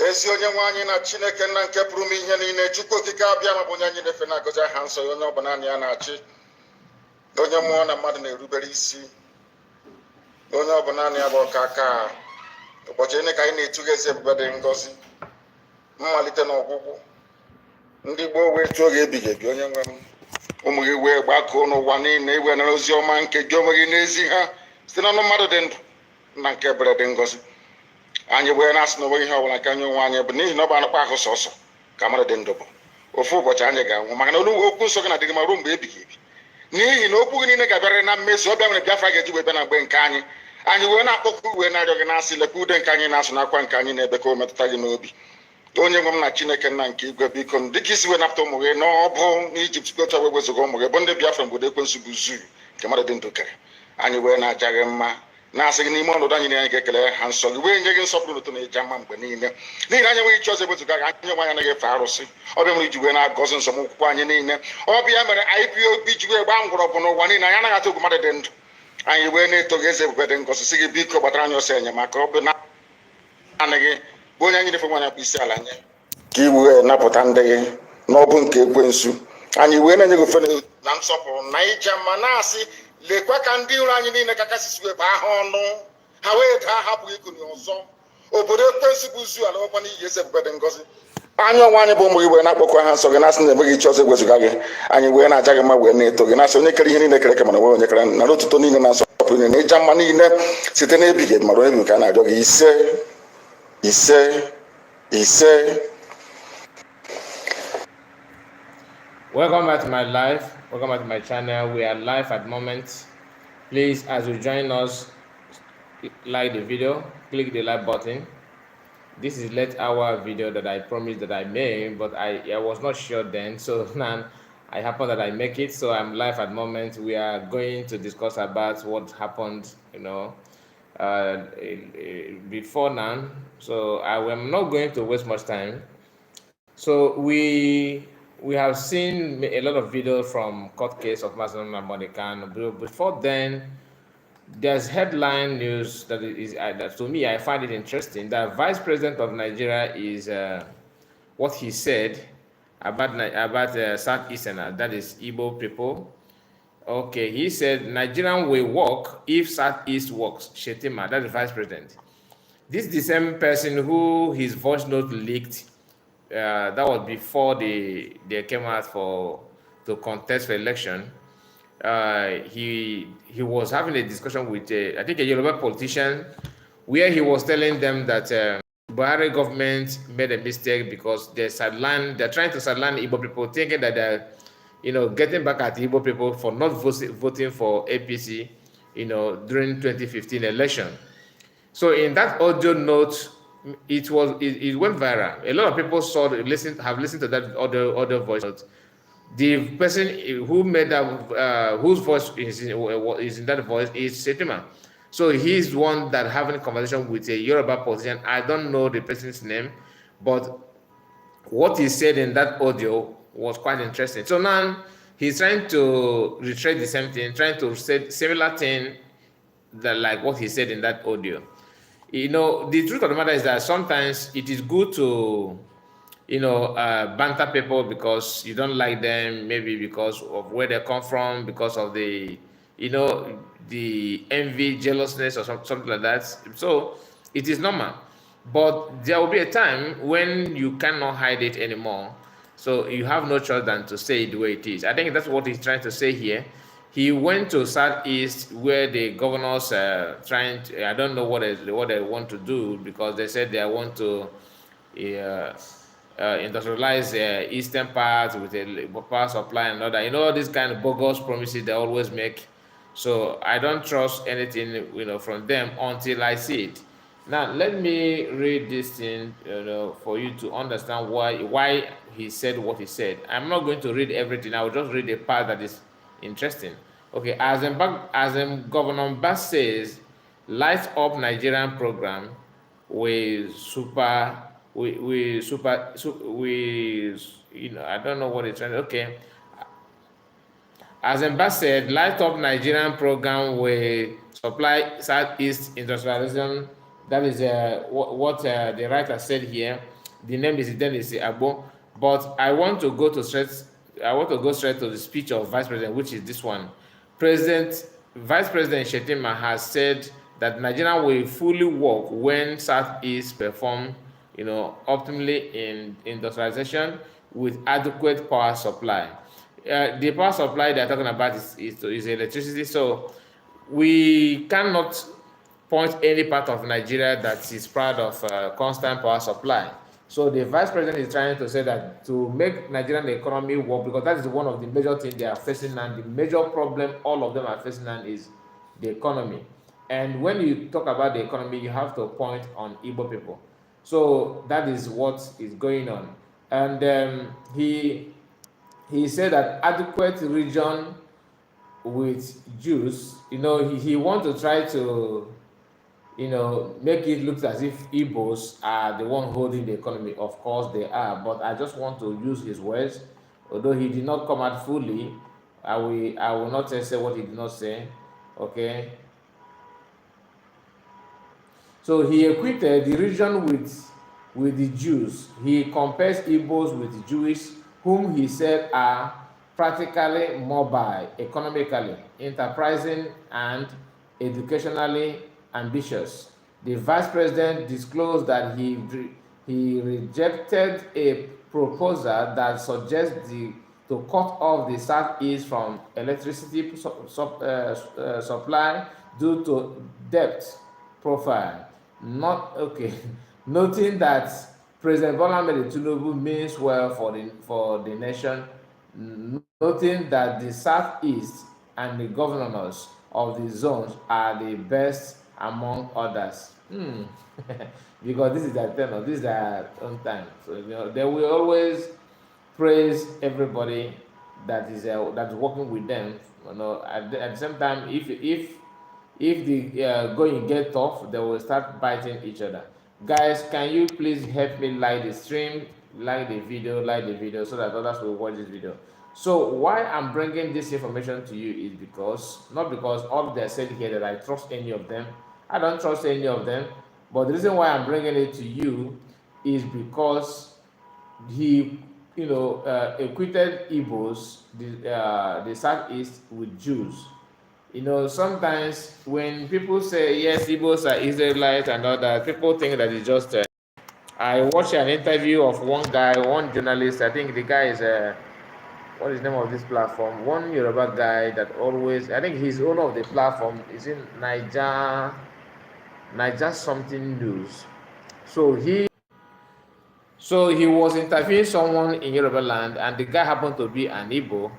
ezi onye nwe anyị na Chineke nna nke pụrụ m ihe niile Chukwu okike abịa ma bụ onye anyị na-efe na-agọzi aha nsọ ya onye ọbụla ya na-achị onye mmụọ na mmadụ na-erubere isi onye ọbụla ya bụ ọka aka ụbọchị ene ka anyị na-etughi ezi ebube dị ngọzi mmalite na ọgwụgwụ ndị gboo wee tụọ oge ebighị ebi onye nwe m ụmụ gị wee gbakọọ n'ụwa niile iwe nara ozi ọma nke gị onwe gị n'ezi ha site n'ọnụ mmadụ dị ndụ na nke ebere dị ngọzi anyị wee na-asị na onwe ihe ọbụla nke anyị onwe anyị bụ n'ihi na ọ bụ anụkpa ahụ sọsọ ka mmadụ dị ndụ bụ ofu ụbọchị anyị ga-anwụ maka na okwu nsọ gị na-adịghị ma ruo mgbe ebighị ebi n'ihi na okwu gị niile ga-abịarịrị na mmezu ọbịa nwere Biafra ga-eji wee bịa na mgbe nke anyị wee na-akpọkụ wee na-arịọ gị na-asị lekwa ude nke anyị na-asụ n'akwa nke anyị na-ebe ka o metụta gị n'obi onye nwe m na Chineke nna nke igwe biko m dịka isi wee napụta ụmụ gị n'ọbụ n'Ijipt kota wee wezuga ụmụ gị bụ ndị Biafra mgbe ekwensu bụ zuru nke mmadụ dị ndụ kere anyị wee na-aja gị mma na-asị gị n'ime ọnọdụ anyị na-anyị ga-ekele ha nsọ gị wee nye gị nsọpụrụ n'ụtọ na ịja mma mgbe niile n'ihi na anyị nweghị ichi ọzọ ewezuga gị anyị nwe anyị anaghị efe arụsị ọbịa mere iji wee na-agọzi nzọmụkwụkwọ anyị niile ọbịa mere IPOB ji wee gbaa mgbọrọgwụ n'ụwa niile anyị anaghị atụ egwu mmadụ dị ndụ anyị wee na-eto gị eze ebube dị ngọzi sị gị biko gbatara anyị ọsọ enyemaka ọ bụ naanị gị bụ onye anyị na-efe nwaanyị akpụ isi ala nye ka i wee napụta ndị gị n'ọbụ nke ekwensu anyị wee na-enye gị ofe na nsọpụrụ na ịja mma na-asị lekwa ka ndị iro anyị niile ka kasị wee baa ha ọnụ ha wee daa hapụghị ikuni ọzọ obodo ekwensu bụ zu ala ọkwa n'ihi eze ebube dị ngọzi anya ọnwa anyị bụ ụmụ gị wee na-akpọkọ ha nsọ gị na-asị na enweghị ichi ọzọ egwezuga gị anyị wee na-aja gị mma wee na-eto gị na-asị onye kere ihe niile kere ka mana nwee onye kere na otuto niile na nsọpụrụ niile na ịja mma niile site n'ebighị ebi mara ebi ka a na-arịọ gị ise ise ise. Welcome back to my live. Welcome back to my channel. We are live at the moment. Please, as you join us, like the video, click the like button. This is late hour video that I promised that I made, but I was not sure then. So now I happen that I make it. So I'm live at the moment. We are going to discuss about what happened, before now. So I am not going to waste much time. So we have seen a lot of videos from court case of Mazen Modikan. Before then, there's headline news that is that to me I find it interesting. That Vice President of Nigeria is what he said about Southeastern, that is Igbo people. Okay, he said Nigerian will work if Southeast works. Shettima, that is Vice President. This is the same person who his voice note leaked. That was before they came out to contest for election. He was having a discussion with I think a Yoruba politician, where he was telling them that Buhari government made a mistake because they're trying to sideline Igbo people, thinking that they're getting back at Igbo people for not voting for APC during 2015 election. So in that audio note, it went viral. A lot of people have listened to that audio voice note. The person who made that, whose voice is in that voice is Shettima. So he's the one that having a conversation with a Yoruba politician. I don't know the person's name, but what he said in that audio was quite interesting. So now he's trying to retrace the same thing, trying to say similar thing that like what he said in that audio. The truth of the matter is that sometimes it is good to, banter people because you don't like them, maybe because of where they come from, because of the, the envy, jealousness, or something like that. So it is normal. But there will be a time when you cannot hide it anymore. So you have no choice than to say it the way it is. I think that's what he's trying to say here. He went to Southeast where the governors trying to, I don't know what they want to do, because they said they want to industrialize the eastern part with a power supply and all that. All these kind of bogus promises they always make. So I don't trust anything from them until I see it. Now let me read this thing for you to understand why he said what he said. I'm not going to read everything. I will just read the part that is interesting. Okay, as Governor Bass says, light up Nigerian program with I don't know what it's trying to, okay. As Bass said, light up Nigerian program with supply Southeast industrialization. That is what the writer said here. The name is Dennis Agbo, but I want to go straight to the speech of Vice President, which is this one. Vice President Shettima has said that Nigeria will fully work when Southeast perform, optimally in industrialization with adequate power supply. The power supply they're talking about is electricity. So we cannot point any part of Nigeria that is proud of constant power supply. So the vice president is trying to say that to make Nigerian economy work, because that is one of the major things they are facing, and the major problem all of them are facing now is the economy. And when you talk about the economy, you have to point on Igbo people. So that is what is going on. And he said that adequate region with Jews, he wants to try to, make it look as if Igbos are the one holding the economy. Of course they are, but I just want to use his words. Although he did not come out fully, I will not say what he did not say. Okay. So he equated the region with the Jews. He compares Igbos with the Jewish, whom he said are practically mobile, economically, enterprising, and educationally ambitious. The vice president disclosed that he rejected a proposal that suggests to cut off the Southeast from electricity supply due to debt profile. Not okay. Noting that President Bola Ahmed Tinubu means well for the nation, noting that the Southeast and the governors of the zones are the best among others. Because this is their tenor, this is their own time. So they will always praise everybody that is working with them. At the same time, if the going get tough, they will start biting each other. Guys, can you please help me like the stream, like the video, so that others will watch this video. So why I'm bringing this information to you is not because all they said here that I trust any of them. I don't trust any of them. But the reason why I'm bringing it to you is because he, equated Igbos, the Southeast, with Jews. Sometimes when people say, yes, Igbos are Israelites and all that, people think that it's just... I watched an interview of one journalist. I think the guy is... what is the name of this platform? One Yoruba guy that always... I think he's owner of the platform. Is in Niger something news. So he was interviewing someone in Yoruba land, and the guy happened to be an Igbo.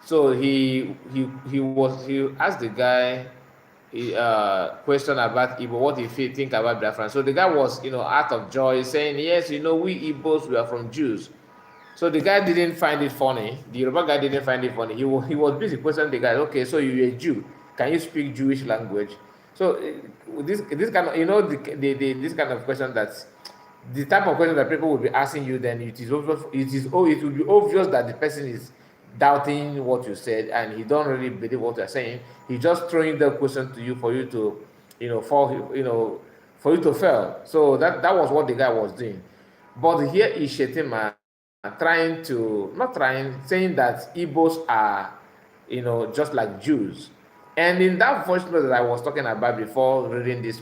So he asked the guy question about Igbo, what if he think about Biafran. So the guy was, out of joy, saying, yes, we Igbos, we are from Jews. So the guy didn't find it funny. The Yoruba guy didn't find it funny. He was busy questioning the guy. Okay, so you're a Jew. Can you speak Jewish language? So this kind of, this kind of question, that's the type of question that people will be asking you. Then it will be obvious that the person is doubting what you said, and he don't really believe what you're saying. He just throwing the question to you for you to, for you to fail. So that was what the guy was doing. But here is Shettima saying that Igbos are, just like Jews. And in that voice note that I was talking about before reading this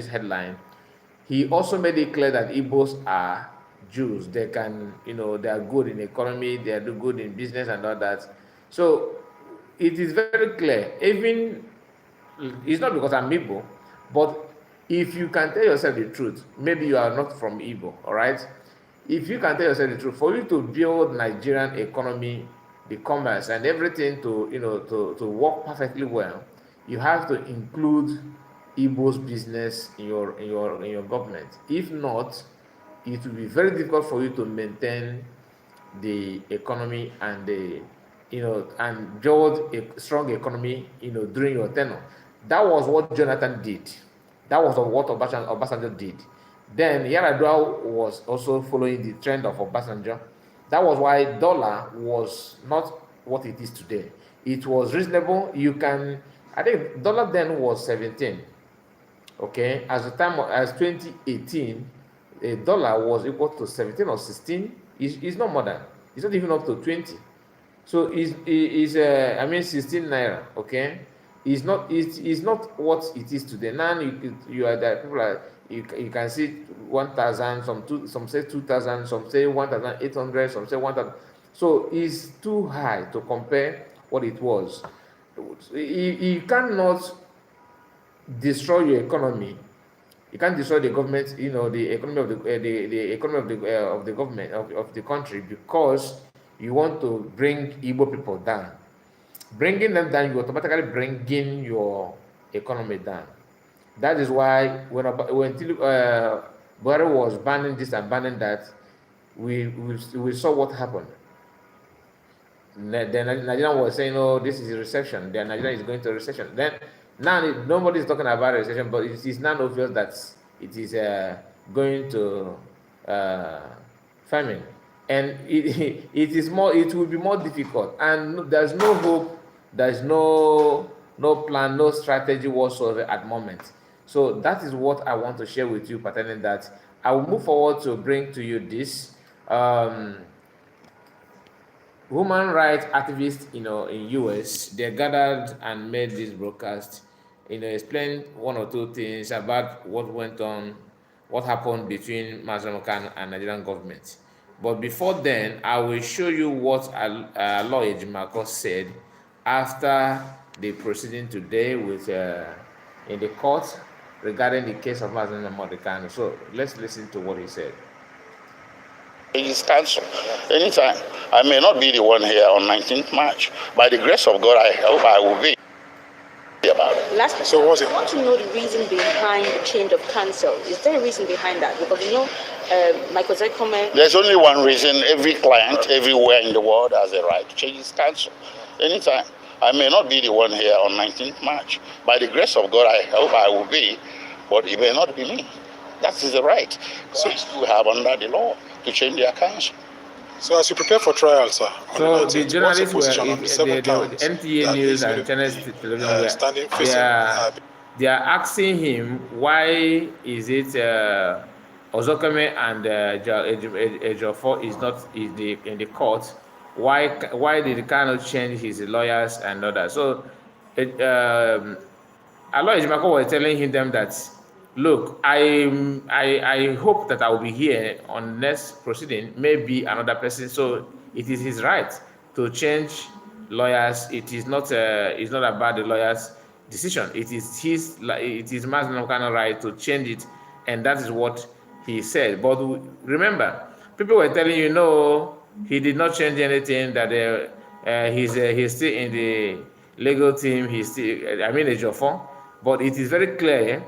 headline, he also made it clear that Igbos are Jews. They can, they are good in economy, they are good in business and all that. So it is very clear. Even, it's not because I'm Igbo, but if you can tell yourself the truth, maybe you are not from Igbo, all right? If you can tell yourself the truth, for you to build Nigerian economy, the commerce and everything to work perfectly well, you have to include Igbo's business in your government. If not, it will be very difficult for you to maintain the economy and and build a strong economy, during your tenure. That was what Jonathan did. That was what Obasanjo did. Then Yar'Adua was also following the trend of Obasanjo. That was why dollar was not what it is today. It was reasonable. I think dollar then was 17. Okay, as 2018 a dollar was equal to 17 or 16. It's not more than. It's not even up to 20. So I mean 16 naira, okay? It's not what it is today. Now you are that people are you can see 1,000, some say 2,000, some say 1,800, some say 1,000. So it's too high to compare what it was. You cannot destroy your economy. You can't destroy the government, the economy of the economy of the government of the country because you want to bring Igbo people down. Bringing them down, you automatically bringing your economy down. That is why when Buhari was banning this and banning that, we saw what happened. The Nigerian was saying, "Oh, this is a recession. The Nigeria is going to a recession." Then now nobody is talking about a recession, but it is now obvious that it is going to uh, famine, and it is more. It will be more difficult, and there's no hope. There's no plan, no strategy whatsoever at the moment. So that is what I want to share with you pertaining that. I will move forward to bring to you this. Human rights activists, in US, they gathered and made this broadcast, explained one or two things about what went on, what happened between Mazam Khan and Nigerian government. But before then, I will show you what lawyer Jimako said after the proceeding today with in the court regarding the case of Mazam Khan. So let's listen to what he said. His counsel anytime. I may not be the one here on 19th March. By the grace of God, I hope I will be about it. Last, so I want to know the reason behind the change of counsel. Is there a reason behind that? Because Michael Zed comment. There's only one reason. Every client everywhere in the world has a right to change his counsel anytime. I may not be the one here on 19th March. By the grace of God, I hope I will be, but it may not be me. That is the right. So you have under the law to change their counsel. So as you prepare for trial, sir. So the journalists were the NTA News and Channel Television they are asking him why is it Ozokeme and Ejiofor is not in the court. Why did he cannot change his lawyers and others? So Aloy Jimako was telling them that, look, I hope that I will be here on next proceeding, maybe another person. So it is his right to change lawyers. It is not about the lawyer's decision. It is Mazda kind of right to change it, and that is what he said. But remember, people were telling you, no, he did not change anything. That he's still in the legal team. He's still, Ejiofor. But it is very clear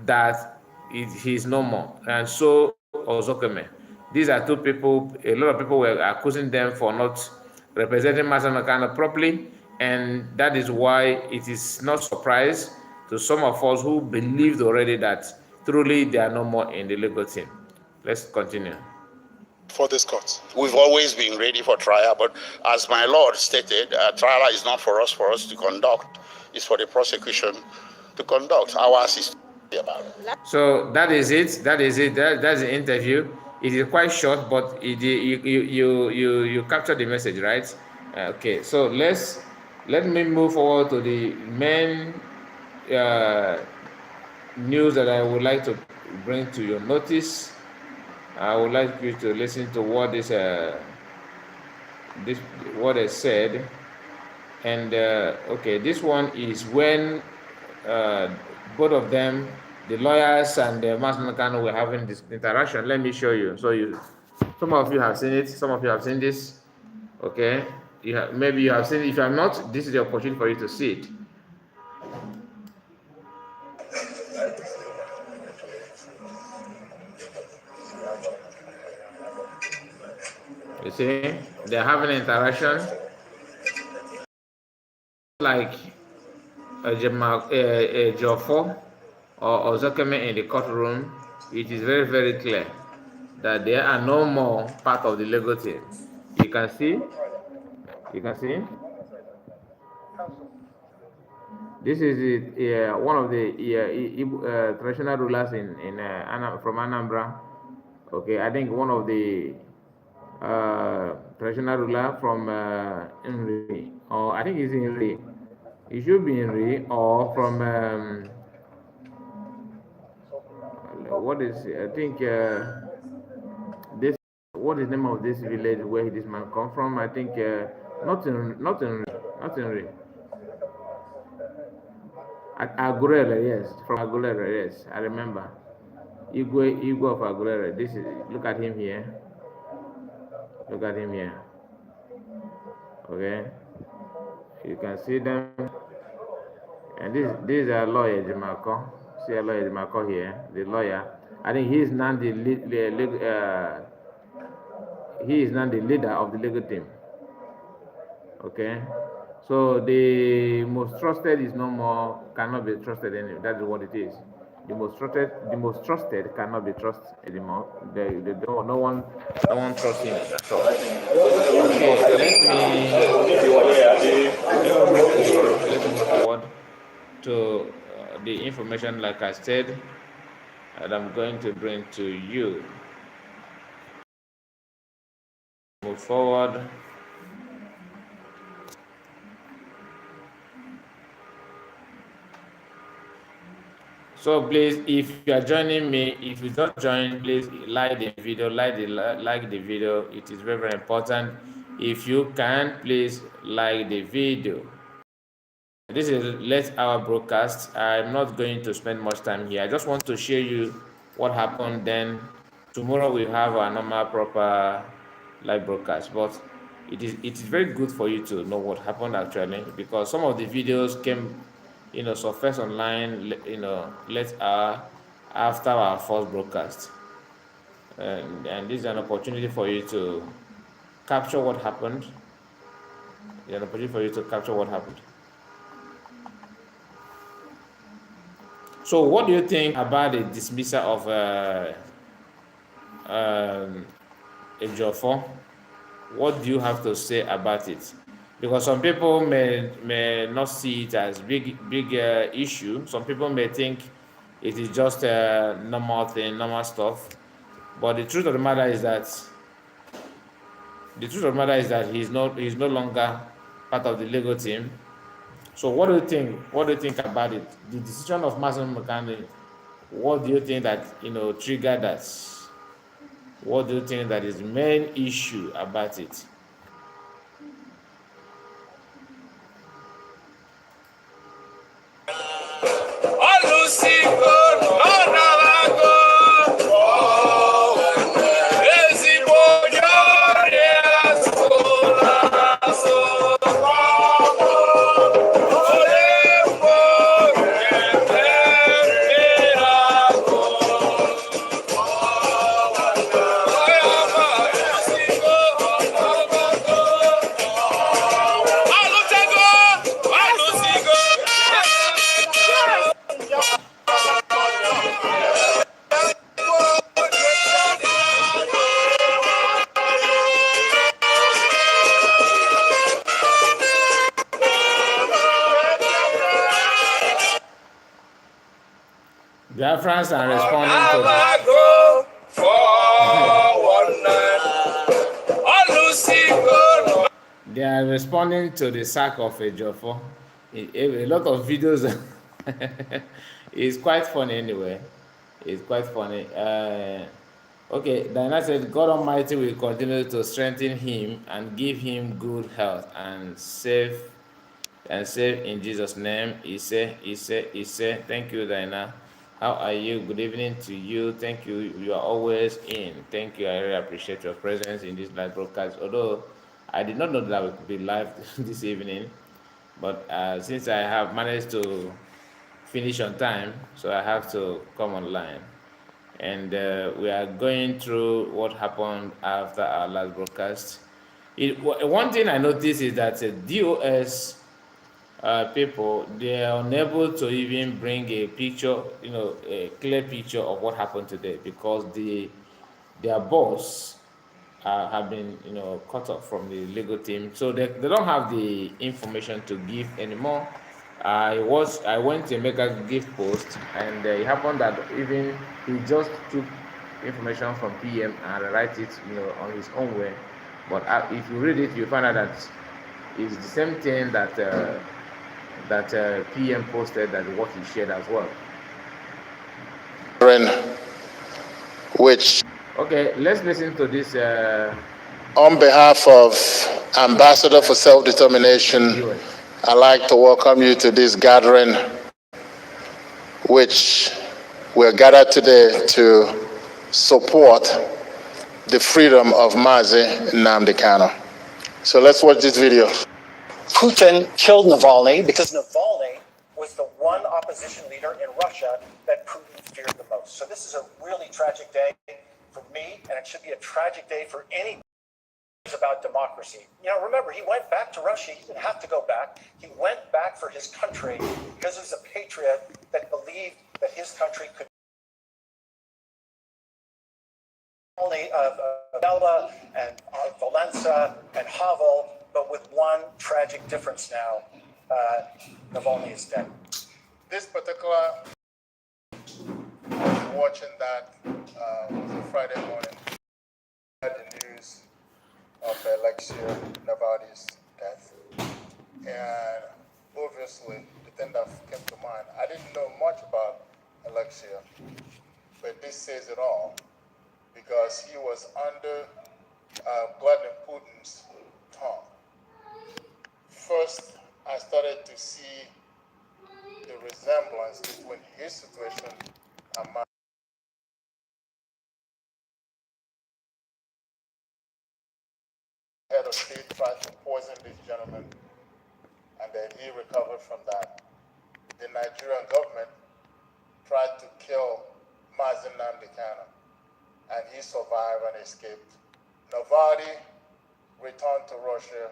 that he is no more, and so Ozokeme. These are two people. A lot of people were accusing them for not representing Mazda properly, and that is why it is not surprise to some of us who believed already that truly they are no more in the legal team. Let's continue. For this court, we've always been ready for trial, but as my Lord stated, trial is not for us to conduct. It's for the prosecution to conduct. Ours is about it. So that is it. That's the interview. It is quite short, but you capture the message, right? Okay. So let me move forward to the main news that I would like to bring to your notice. I would like you to listen to what what is said, and okay, this one is when both of them, the lawyers and the Mazda Khan, were having this interaction. Let me show you. So some of you have seen it. Some of you have seen this. Okay, maybe you have seen it. If you have not, this is the opportunity for you to see it. You see, they're having an interaction like Ejiofor or Ozokeme in the courtroom. It is very, very clear that they are no more part of the legal team. You can see. This is one of the traditional rulers from Anambra, Okay, I think one of the traditional ruler from Inri, or I think it's Inri. It should be Inri, or from what is I think this what is the name of this village where this man come from? I think not in Ri. Agurere, yes, from Agurere, yes, I remember. Igwe of Agurere. This is look at him here. Look at him here. Okay, you can see them, and this is a lawyer Jimako. See a lawyer Jimako here, the lawyer. I think he is now he is now the leader of the legal team. Okay, so the most trusted is no more, cannot be trusted anymore. That is what it is. The most trusted cannot be trusted anymore. They don't, no one trusts him at all. Okay, let's move forward to the information, like I said, that I'm going to bring to you. Move forward. So please, if you are joining me, if you don't join, please like the video, like the video. It is very, very important. If you can, please like the video. This is late hour broadcast. I'm not going to spend much time here. I just want to share you what happened. Then tomorrow we have our normal proper live broadcast. But it is very good for you to know what happened actually, because some of the videos came, surface online, late hour after our first broadcast, and this is an opportunity for you to capture what happened. It's an opportunity for you to capture what happened. So, what do you think about the dismissal of Ejiofor? What do you have to say about it? Because some people may not see it as big issue. Some people may think it is just a normal thing, normal stuff. But the truth of the matter is that he's no longer part of the legal team. So what do you think? What do you think about it? The decision of Mazen Mekane, what do you think that triggered that? What do you think that is the main issue about it? Biafrans are responding to they are responding to the sack of Ejiofor. A lot of videos. It's quite funny anyway. It's quite funny. Okay, Diana said, God Almighty will continue to strengthen him and give him good health and save in Jesus' name. He said. Thank you, Diana. How are you? Good evening to you. Thank you. You are always in. Thank you. I really appreciate your presence in this live broadcast. Although I did not know that I would be live this evening, but since I have managed to finish on time, so I have to come online. And we are going through what happened after our last broadcast. One thing I noticed is that DOS people, they are unable to even bring a picture, a clear picture of what happened today, because their boss have been, cut off from the legal team, so they don't have the information to give anymore. I went to make a gift post, and it happened that even he just took information from PM and write it, on his own way. But if you read it, you find out that it's the same thing that PM posted, that what he shared as well. Which, Okay, let's listen to this. on behalf of Ambassador for Self-Determination, I'd like to welcome you to this gathering, which we're gathered today to support the freedom of Mazi Nnamdi Kanu. So let's watch this video. Putin killed Navalny because Navalny was the one opposition leader in Russia that Putin feared the most. So this is a really tragic day for me, and it should be a tragic day for anyone who's about democracy. Remember, he went back to Russia. He didn't have to go back. He went back for his country because he was a patriot that believed that his country could only Bella and Valenza and Havel, but with one tragic difference now. Navalny is dead. This particular, watching that was a Friday morning. I had the news of Alexia Navalny's death. And obviously, the thing that came to mind, I didn't know much about Alexia, but this says it all, because he was under Vladimir Putin's tongue. First, I started to see the resemblance between his situation and mine. Head of state tried to poison this gentleman, and then he recovered from that. The Nigerian government tried to kill Mazi Nnamdi Kanu, and he survived and escaped. Navalny returned to Russia.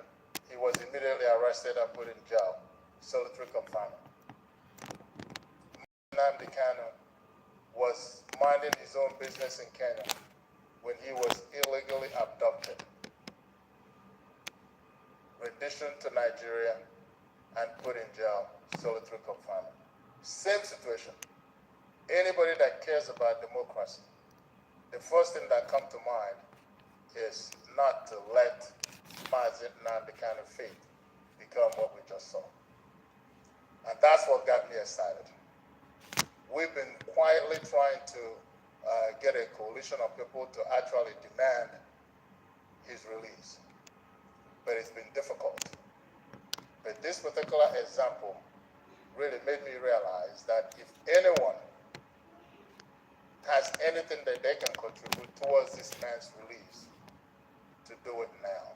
He was immediately arrested and put in jail, solitary confinement. Nnamdi Kanu was minding his own business in Kenya when he was illegally abducted, renditioned to Nigeria, and put in jail, solitary confinement. Same situation. Anybody that cares about democracy, the first thing that comes to mind is not to let Mazi Nnamdi Kanu fate become what we just saw. And that's what got me excited. We've been quietly trying to get a coalition of people to actually demand his release, but it's been difficult. But this particular example really made me realize that if anyone has anything that they can contribute towards this man's release, to do it now.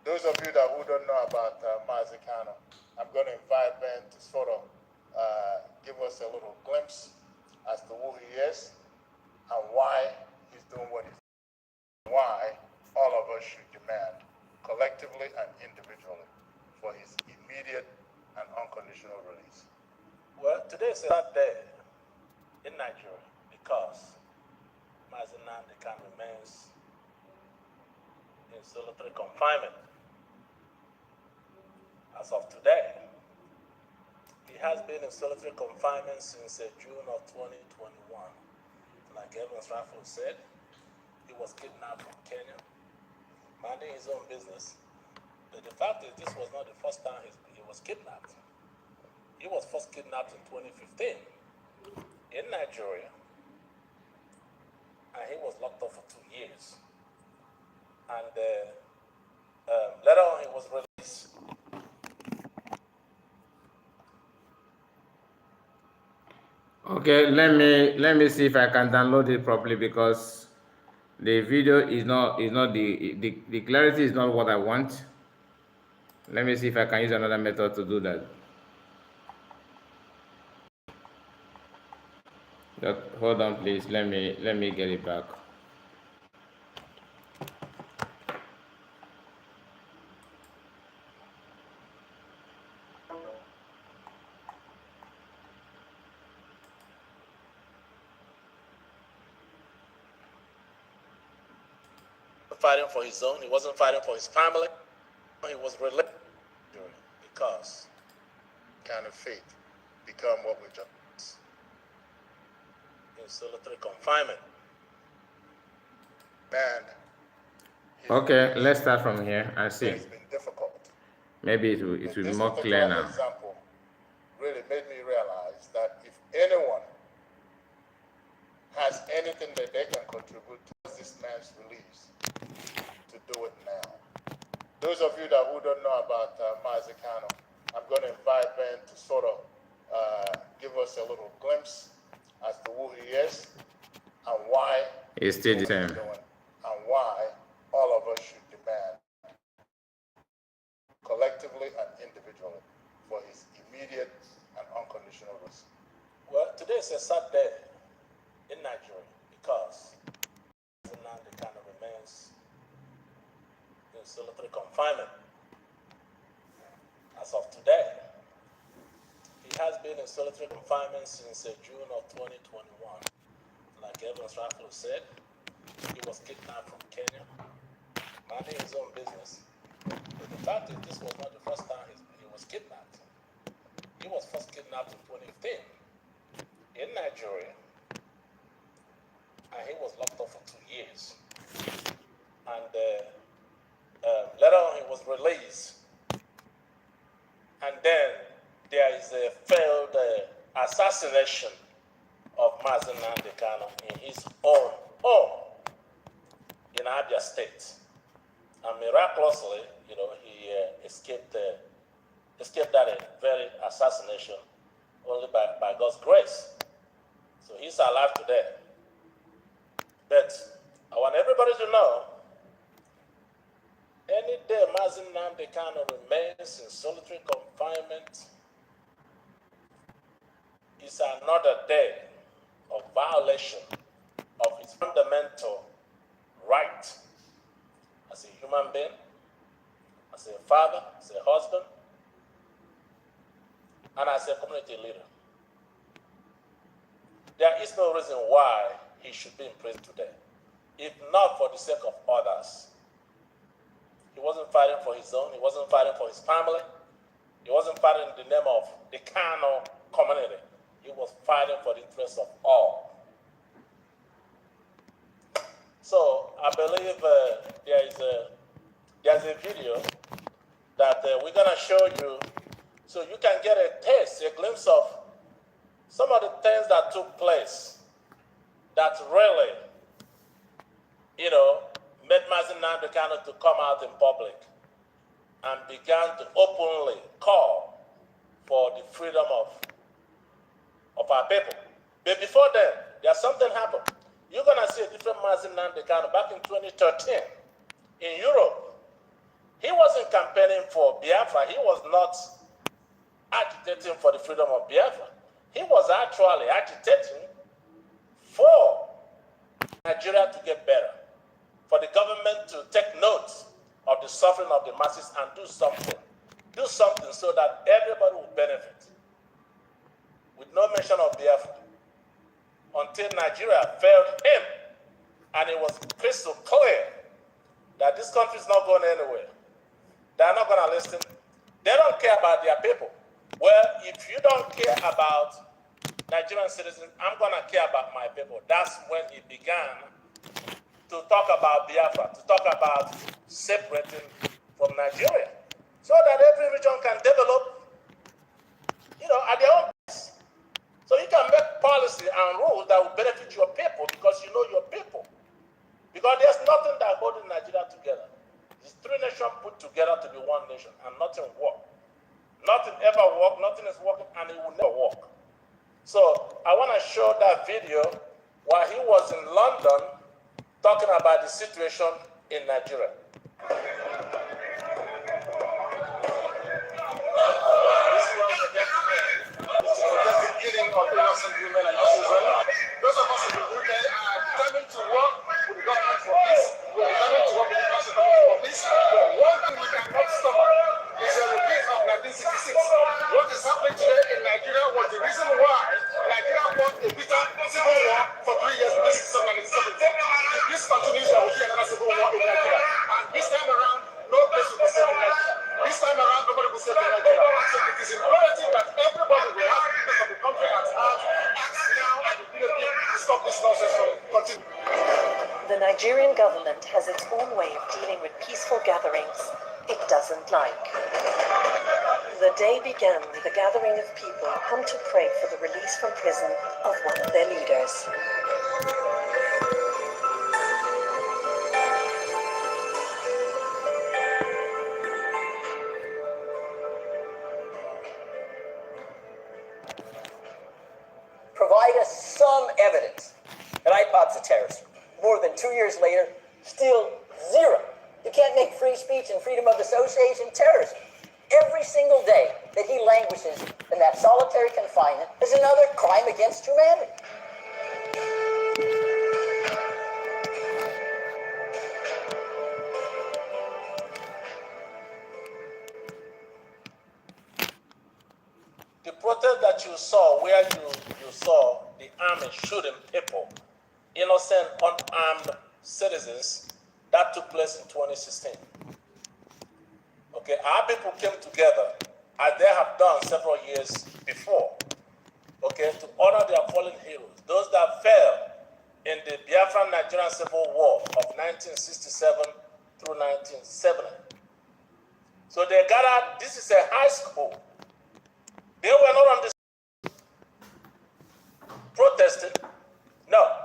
Those of you who don't know about Mazi Kanu, I'm going to invite Ben to sort of give us a little glimpse as to who he is and why he's doing what he's doing, why all of us should demand, collectively and individually, for his immediate and unconditional release. Well, today is a sad day in Nigeria because Mazi Nnamdi Kanu remains in solitary confinement. As of today, he has been in solitary confinement since June of 2021. Like Evans Raffles said, he was kidnapped from Kenya, minding his own business. But the fact is, this was not the first time he was kidnapped. He was first kidnapped in 2015 in Nigeria, and he was locked up for 2 years. And later on, he was released. Okay, let me see if I can download it properly, because the video is not the clarity is not what I want. Let me see if I can use another method to do that. Just hold on, please. Let me get it back. Fighting for his own, he wasn't fighting for his family. He was relentless because Kind of fate become what we just. in solitary confinement. demand. Okay, let's start from here. I see. It's been difficult. Maybe it will be more clear now. This example really made me realize that if anyone has anything that they can contribute to this man's release, to do it now. Those of you who don't know about Mazicano, I'm going to invite Ben to sort of give us a little glimpse as to who he is and why It's still the same. And why all of us should demand, collectively and individually, for his immediate and unconditional release. Well, today is a sad day in Nigeria because Nnamdi Kanu remains in solitary confinement. As of today, he has been in solitary confinement since June of 2021. Like Evans Raffles said, he was kidnapped from Kenya, minding his own business. But the fact is, this was not the first time he was kidnapped. He was first kidnapped in 2015 in Nigeria, and he was locked up for 2 years. And later on, he was released. And then there is a failed assassination of Nnamdi Kanu in his own home in Abia State. And miraculously, he escaped that very assassination only by God's grace. So he's alive today. But I want everybody to know, any day Nnamdi Kanu remains in solitary confinement is another day of violation of his fundamental right as a human being, as a father, as a husband, and as a community leader. There is no reason why he should be in prison today, if not for the sake of others. He wasn't fighting for his own, he wasn't fighting for his family, he wasn't fighting in the name of the Kanu community. He was fighting for the interests of all. So I believe there's a video that we're gonna show you, so you can get a taste, a glimpse of some of the things that took place that really, made Nnamdi Kanu to come out in public and began to openly call for the freedom of our people. But before then, there's something happened. You're gonna see a different Nnamdi Kanu back in 2013 in Europe. He wasn't campaigning for Biafra. He was not agitating for the freedom of Biafra. He was actually agitating for Nigeria to get better, for the government to take note of the suffering of the masses and do something. Do something so that everybody will benefit, with no mention of Biafra, until Nigeria failed him, and it was crystal clear that this country is not going anywhere. They're not going to listen. They don't care about their people. Well, if you don't care about Nigerian citizens, I'm going to care about my people. That's when he began to talk about Biafra, to talk about separating from Nigeria, so that every region can develop, at their own pace. So you can make policy and rules that will benefit your people because you know your people. Because there's nothing that holding Nigeria together. These three nations put together to be one nation, and nothing worked. Nothing ever worked, nothing is working, and it will never work. So I want to show that video while he was in London talking about the situation in Nigeria. Killing of innocent women and children. Those of us in the UK are determined to work with the government for peace. We are determined to work with the council for peace. But one thing we cannot stop is a repeat of 1966. What is happening today in Nigeria was the reason why Nigeria fought a bitter civil war for 3 years in 1970. If this continues, there will be another civil war in Nigeria. And this time around, no place will be safe in Nigeria. This time around, nobody will save in Nigeria. So it is imperative that everybody will have the interest of the country at heart, act now and immediately to stop this nonsense from continuing. The Nigerian government has its own way of dealing with peaceful gatherings it doesn't like. The day began with a gathering of people come to pray for the release from prison of one of their leaders. Provide us some evidence that IPOB's a terrorist. More than 2 years later, still zero. You can't make free speech and freedom of association terrorism. Every single day that he languishes in that solitary confinement is another crime against humanity. The protest that you saw, where you saw the army shooting people, innocent, unarmed citizens, that took place in 2016. Okay, our people came together, as they have done several years before, okay, to honor their fallen heroes, those that fell in the Biafran Nigerian Civil War of 1967 through 1970. So they gathered, this is a high school. They were not on the protesting. No.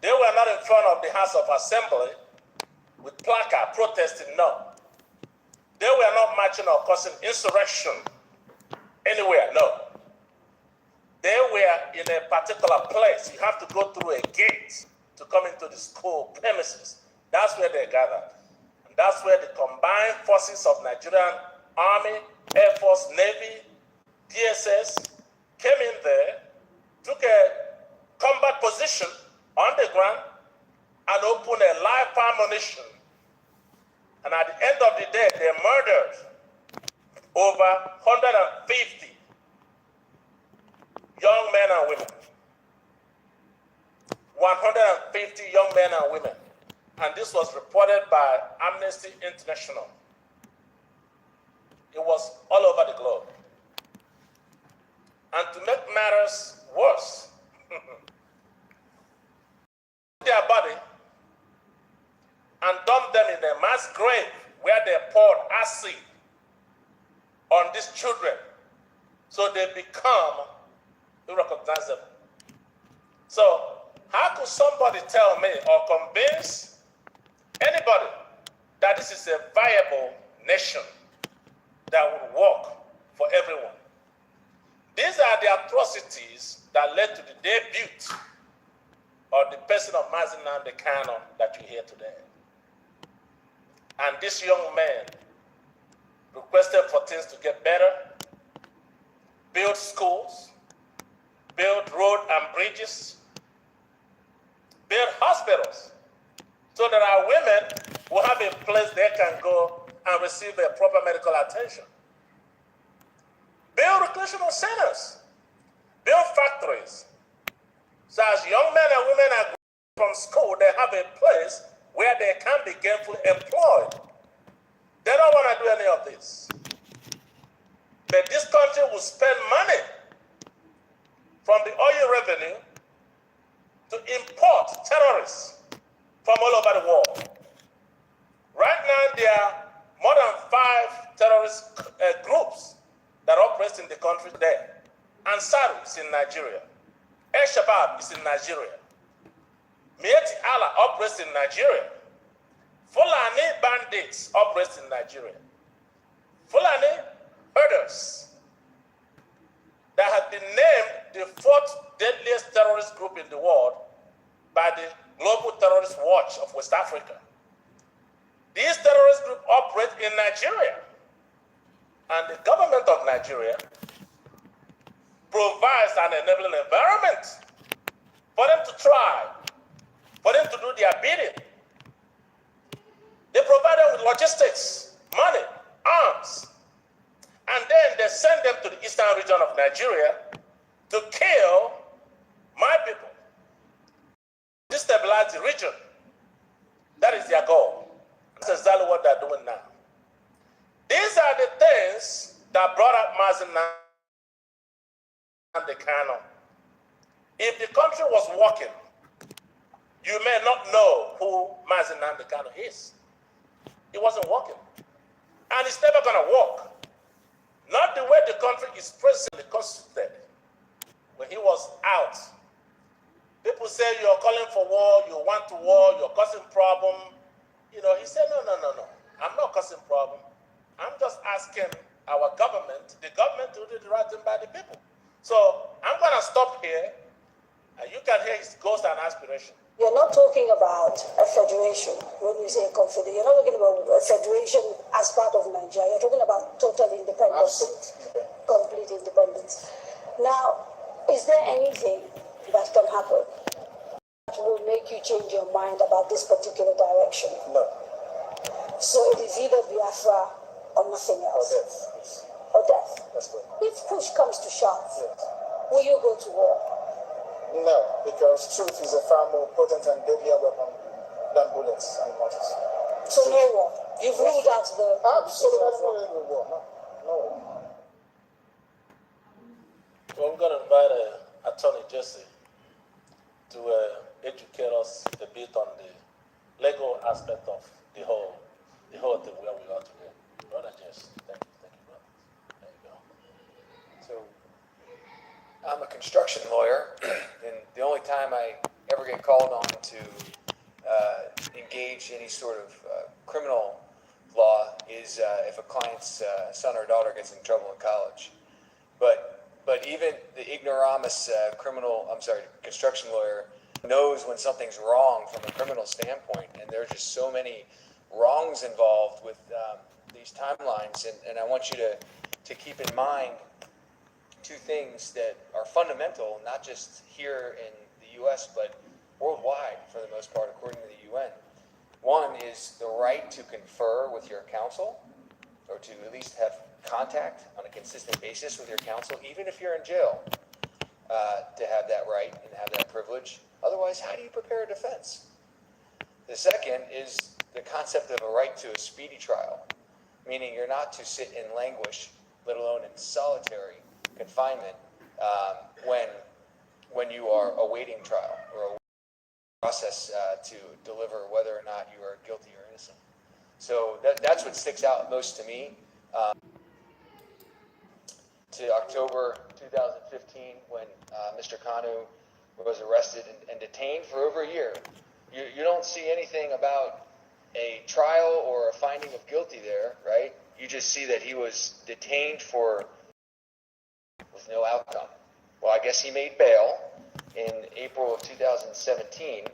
They were not in front of the House of Assembly with placard protesting. No. They were not marching or causing insurrection anywhere. No. They were in a particular place. You have to go through a gate to come into the school premises. That's where they gathered. And that's where the combined forces of Nigerian Army, Air Force, Navy, DSS came in there, took a combat position on the ground, and opened a live ammunition. And at the end of the day, they murdered over 150 young men and women. 150 young men and women. And this was reported by Amnesty International. It was all over the globe. And to make matters worse, their body and dumped them in a mass grave where they poured acid on these children so they become irrecognizable. So how could somebody tell me or convince anybody that this is a viable nation that would work for everyone? These are the atrocities that led to the debut of the person of Mazi Nnamdi Kanu that you hear today. And this young man requested for things to get better, build schools, build roads and bridges, build hospitals, so that our women will have a place they can go and receive a proper medical attention. Build recreational centers, build factories, so as young men and women are going from school, they have a place where they can be gainfully employed. They don't want to do any of this. But this country will spend money from the oil revenue to import terrorists from all over the world. Right now, there are more than 5 terrorist groups that operate in the country today. Ansari is in Nigeria. El-Shabaab is in Nigeria. Mieti Allah operates in Nigeria. Fulani bandits operate in Nigeria. Fulani herders that have been named the 4th deadliest terrorist group in the world by the Global Terrorist Watch of West Africa. These terrorist groups operate in Nigeria. And the government of Nigeria provides an enabling environment for them to try, for them to do their bidding. They provide them with logistics, money, arms, and then they send them to the eastern region of Nigeria to kill my people, destabilize the region. That is their goal. That's exactly what they're doing now. These are the things that brought up Mazi Nnamdi Kanu. If the country was working, You may not know who Mazi Nnamdi Kanu is. It wasn't working. And it's never going to work. Not the way the country is presently constituted. When he was out, people say you're calling for war, you want to war, you're causing problem. You know, he said, no. I'm not causing problem. I'm just asking our government, the government to do the right thing by the people. So I'm going to stop here. And you can hear his ghost and aspiration. You're not talking about a federation when you say confederation. You're not talking about a federation as part of Nigeria. You're talking about total independence, complete independence. Now, is there anything that can happen that will make you change your mind about this particular direction? No. So it is either Biafra or nothing else. Or death. That's good. If push comes to shove, Yes. will you go to war? No, because truth is a far more potent and deadlier weapon than bullets and mortars. So no war. You've ruled out the Absolutely war. No. Well, we're going to invite Attorney Jesse to educate us a bit on the legal aspect of the whole thing where we are today. Brother Jesse, thank you, brother. There you go. So, I'm a construction lawyer, and the only time I ever get called on to engage any sort of criminal law is if a client's son or daughter gets in trouble in college. But even the ignoramus construction lawyer knows when something's wrong from a criminal standpoint, and there are just so many wrongs involved with these timelines, and I want you to keep in mind two things that are fundamental, not just here in the U.S., but worldwide for the most part, according to the UN. One is the right to confer with your counsel, or to at least have contact on a consistent basis with your counsel, even if you're in jail, to have that right and have that privilege. Otherwise, how do you prepare a defense? The second is the concept of a right to a speedy trial, meaning you're not to sit and languish, let alone in solitary confinement, when you are awaiting trial or a process to deliver whether or not you are guilty or innocent. So that's what sticks out most to me. To October 2015, when Mr. Kanu was arrested and detained for over a year. You don't see anything about a trial or a finding of guilty there, right? You just see that he was detained with no outcome. Well, I guess he made bail in April of 2017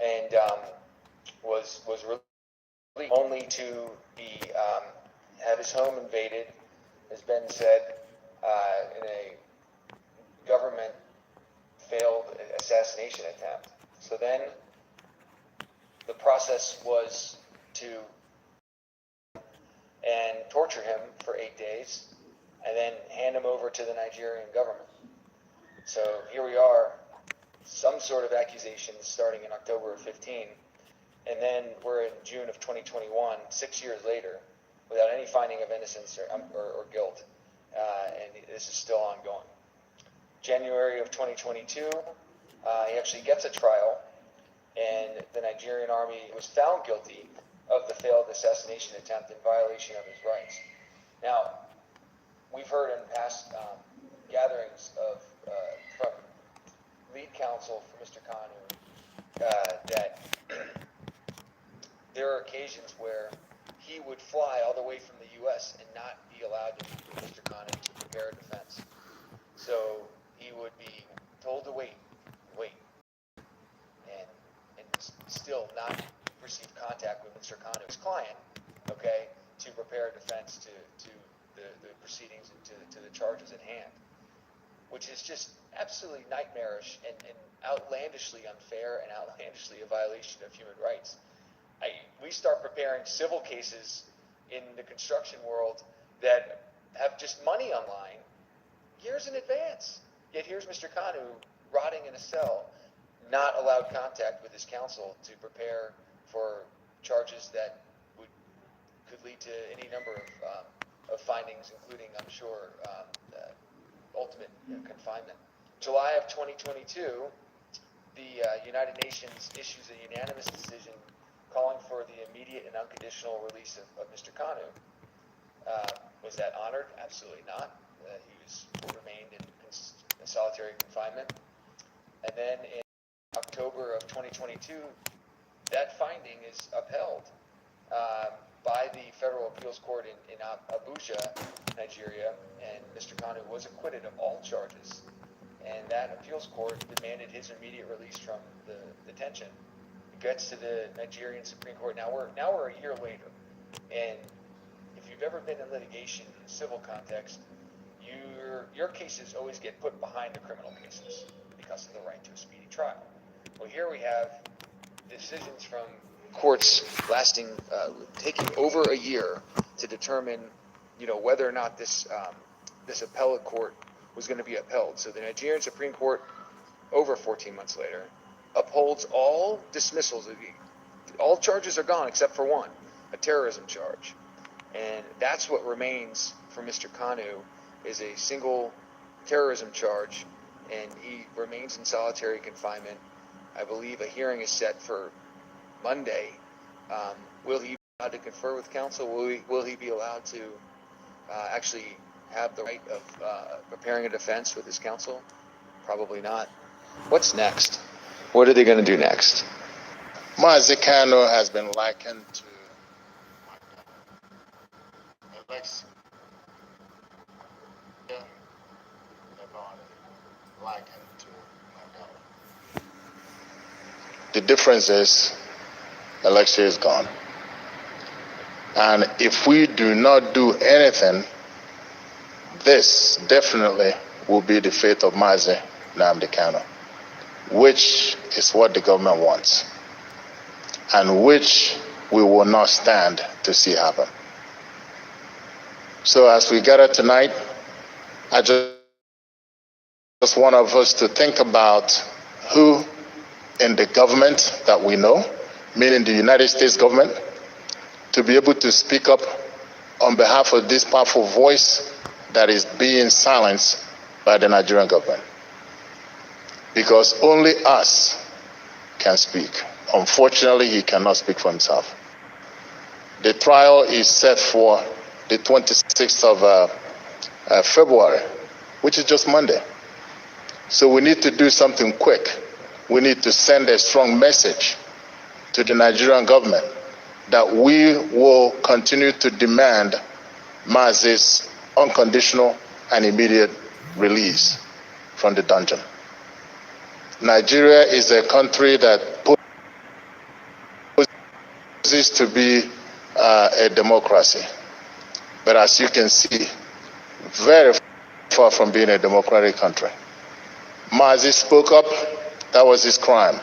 and was released only to be have his home invaded, as Ben said, in a government failed assassination attempt. So then the process was to and torture him for 8 days and then hand him over to the Nigerian government. So here we are, some sort of accusations starting in October of 15, and then we're in June of 2021, 6 years later, without any finding of innocence or guilt, and this is still ongoing. January of 2022, he actually gets a trial, and the Nigerian army was found guilty of the failed assassination attempt in violation of his rights. Now, we've heard in past gatherings from lead counsel for Mr. Kanu that there are occasions where he would fly all the way from the U.S. and not be allowed to meet with Mr. Kanu to prepare a defense. So he would be told to wait, and still not receive contact with Mr. Kanu's client, okay, to prepare a defense to the proceedings and to the charges at hand, which is just absolutely nightmarish and outlandishly unfair and outlandishly a violation of human rights. We start preparing civil cases in the construction world that have just money on line years in advance. Yet here's Mr. Kanu rotting in a cell, not allowed contact with his counsel to prepare for charges that could lead to any number of findings, including, I'm sure, ultimate confinement. July of 2022, the United Nations issues a unanimous decision calling for the immediate and unconditional release of Mr. Kanu. Was that honored? Absolutely not. He remained in solitary confinement. And then in October of 2022, that finding is upheld by the Federal Appeals Court in Abuja, Nigeria, and Mr. Kanu was acquitted of all charges. And that appeals court demanded his immediate release from the detention. It gets to the Nigerian Supreme Court. Now we're a year later, and if you've ever been in litigation in a civil context, your cases always get put behind the criminal cases because of the right to a speedy trial. Well, here we have decisions from courts lasting, taking over a year to determine, whether or not this appellate court was going to be upheld. So the Nigerian Supreme Court, over 14 months later, upholds all dismissals. All charges are gone except for one, a terrorism charge. And that's what remains for Mr. Kanu, is a single terrorism charge, and he remains in solitary confinement. I believe a hearing is set for Monday. Will he be allowed to confer with counsel? Will he be allowed to actually have the right of preparing a defense with his counsel? Probably not. What's next? What are they going to do next? Mazi Kanu has been likened to Alex. Likened to Mandela. The difference is Alexia is gone. And if we do not do anything, this definitely will be the fate of Mazi Nnamdi Kanu, which is what the government wants, and which we will not stand to see happen. So as we gather tonight, I just want of us to think about who in the government that we know, meaning the United States government, to be able to speak up on behalf of this powerful voice that is being silenced by the Nigerian government. Because only us can speak. Unfortunately, he cannot speak for himself. The trial is set for the 26th of February, which is just Monday. So we need to do something quick. We need to send a strong message to the Nigerian government that we will continue to demand Mazi's unconditional and immediate release from the dungeon. Nigeria is a country that poses to be a democracy. But as you can see, very far from being a democratic country. Mazi spoke up, that was his crime,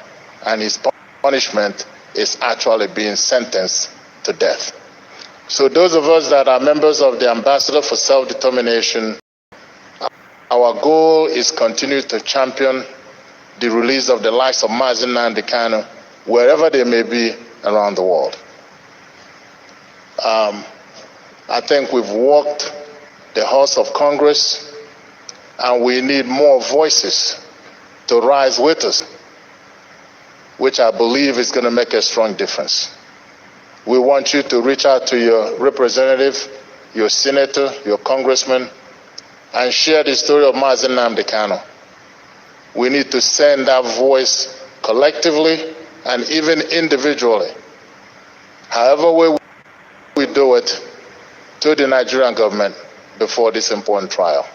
and his punishment is actually being sentenced to death. So those of us that are members of the Ambassador for Self-Determination, our goal is continue to champion the release of the likes of Mazi Nnamdi Kanu, wherever they may be around the world. I think we've walked the halls of Congress, and we need more voices to rise with us, which I believe is going to make a strong difference. We want you to reach out to your representative, your senator, your congressman, and share the story of Mazi Nnamdi Kanu. We need to send that voice collectively and even individually, however way we do it, to the Nigerian government before this important trial.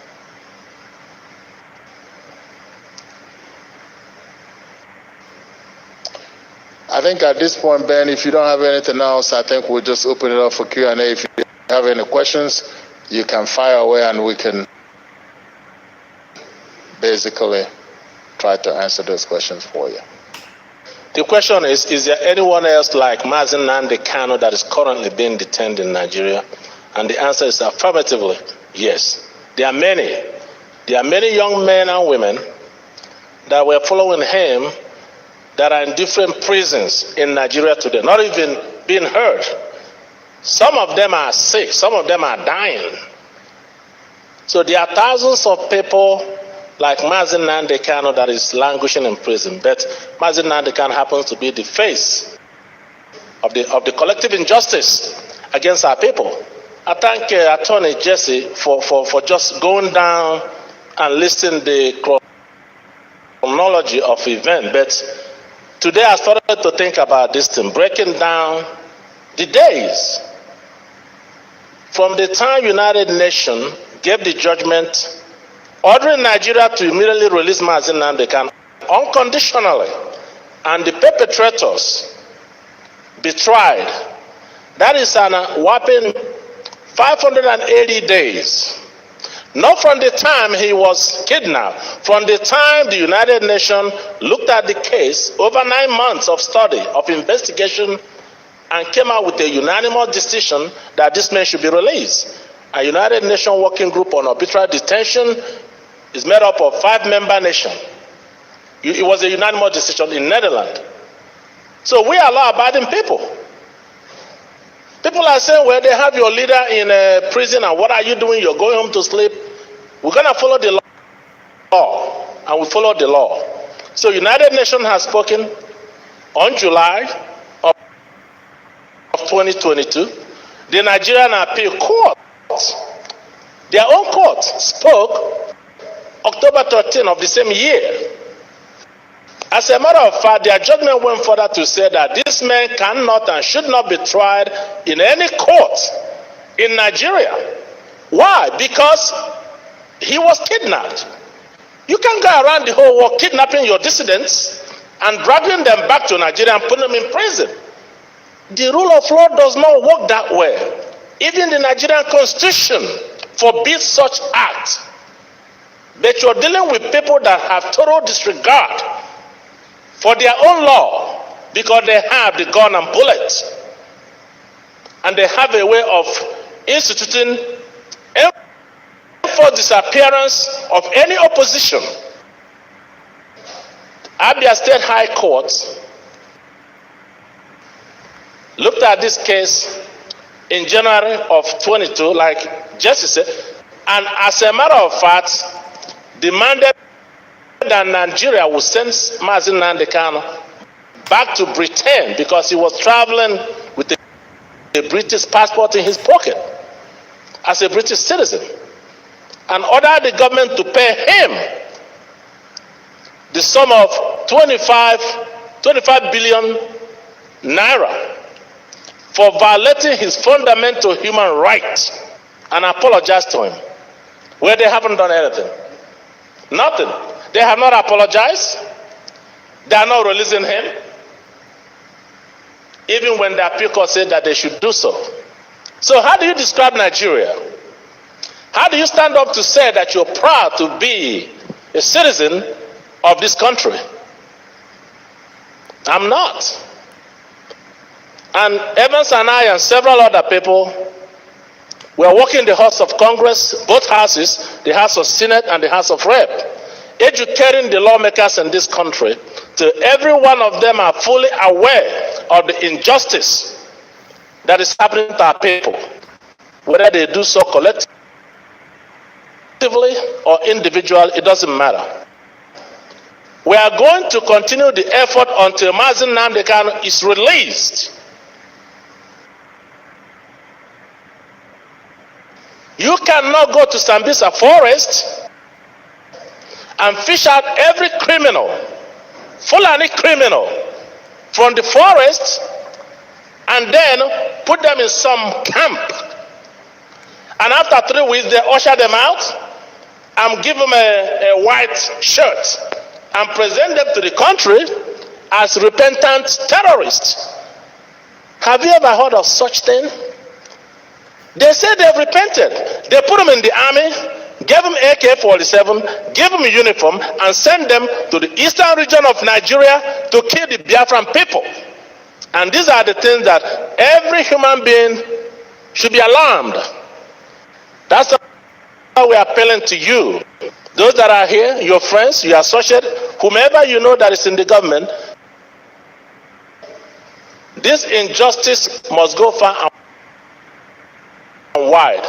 I think at this point, Ben, if you don't have anything else, I think we'll just open it up for Q&A. If you have any questions, you can fire away and we can basically try to answer those questions for you. The question is there anyone else like Mazi Nnamdi Kanu that is currently being detained in Nigeria? And the answer is affirmatively, yes. There are many. There are many young men and women that were following him that are in different prisons in Nigeria today, not even being heard. Some of them are sick, some of them are dying. So there are thousands of people like Mazi Nnamdi Kanu that is languishing in prison, but Mazi Nnamdi Kanu happens to be the face of the collective injustice against our people. I thank Attorney Jesse for just going down and listing the chronology of events. But today I started to think about this thing, breaking down the days from the time United Nations gave the judgment ordering Nigeria to immediately release Mazi Nnamdi Kanu unconditionally, and the perpetrators be tried. That is an whopping 580 days. Not from the time he was kidnapped, from the time the United Nations looked at the case, over 9 months of study, of investigation, and came out with a unanimous decision that this man should be released. A United Nations working group on arbitrary detention is made up of 5-member nations. It was a unanimous decision in Netherlands. So we are law-abiding people. People are saying, well, they have your leader in a prison, and what are you doing? You're going home to sleep. We're going to follow the law, and we follow the law. So United Nations has spoken on July of 2022. The Nigerian Appeal Court, their own court, spoke October 13 of the same year. As a matter of fact, their judgment went further to say that this man cannot and should not be tried in any court in Nigeria. Why? Because he was kidnapped. You can't go around the whole world kidnapping your dissidents and dragging them back to Nigeria and putting them in prison. The rule of law does not work that way. Even the Nigerian Constitution forbids such acts. But you're dealing with people that have total disregard for their own law because they have the gun and bullets. And they have a way of instituting for disappearance of any opposition. Abia State High Court looked at this case in January of 22, like Jesse said, and as a matter of fact, demanded that Nigeria would send Mazi Nnamdi Kanu back to Britain because he was traveling with a British passport in his pocket as a British citizen, and ordered the government to pay him the sum of 25 billion naira for violating his fundamental human rights, and apologize to him. Well, they haven't done anything. Nothing. They have not apologized. They are not releasing him. Even when the appeal court said that they should do so. So how do you describe Nigeria? How do you stand up to say that you're proud to be a citizen of this country? I'm not. And Evans and I and several other people were working in the House of Congress, both houses, the House of Senate and the House of Rep, educating the lawmakers in this country till every one of them are fully aware of the injustice that is happening to our people, whether they do so collectively or individually, it doesn't matter. We are going to continue the effort until Mazi Nnamdi Kanu is released. You cannot go to Sambisa Forest and fish out every criminal, Fulani criminal, from the forest and then put them in some camp. And after 3 weeks, they usher them out and give them a white shirt and present them to the country as repentant terrorists. Have you ever heard of such thing? They say they've repented. They put them in the army, gave them AK-47, gave them a uniform, and sent them to the eastern region of Nigeria to kill the Biafran people. And these are the things that every human being should be alarmed. That's why we are appealing to you. Those that are here, your friends, your associates, whomever you know that is in the government, this injustice must go far and wide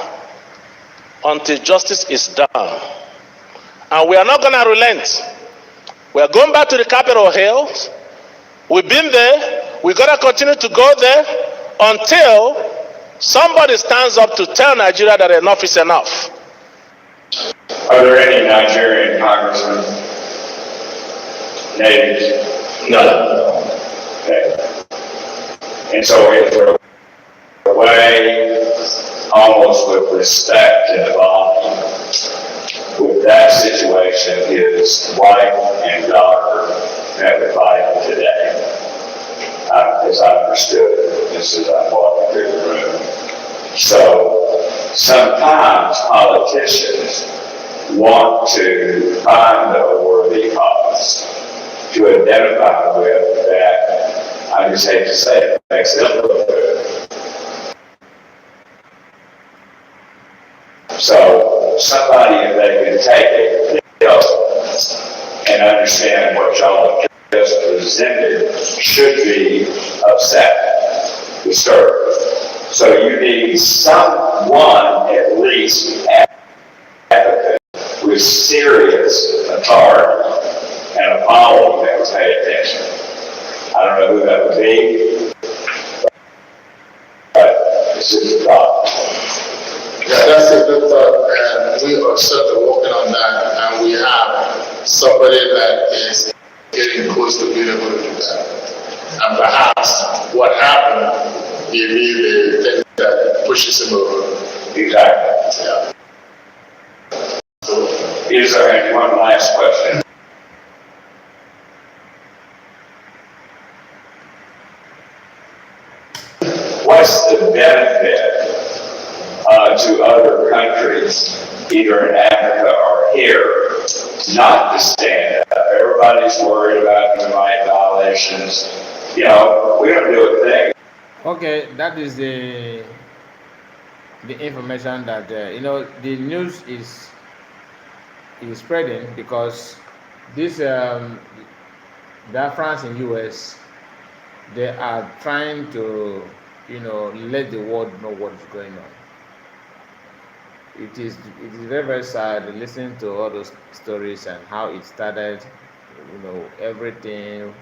until justice is done. And we are not going to relent. We are going back to the Capitol Hill. We've been there. We're going to continue to go there until somebody stands up to tell Nigeria that enough is enough. Are there any Nigerian congressmen? Natives? None. Okay. And so if we're away almost with respect and bond with that situation, his wife and daughter met with Biden today. As I understood this as I'm walking through the room. So sometimes politicians want to find a worthy cause to identify with that, I just hate to say it, makes them look good. So somebody, if they can take it and understand what y'all just presented, should be upset, disturbed. So you need someone at least advocate with serious authority and a following that would pay attention. I don't know who that would be, but it's just a thought. Yeah, that's a good thought, and we are certainly working on that, and we have somebody that is getting close to being able to do that. And perhaps what happened may be the thing that pushes him over. Exactly. Yeah. Is there any one last question? What's the benefit to other countries, either in Africa or here, not to stand up? Everybody's worried about human rights violations. You know, we don't do a thing. Okay, that is the information that the news is spreading, because this France in US, they are trying to let the world know what is going on. It is very, very sad listening to all those stories and how it started, everything.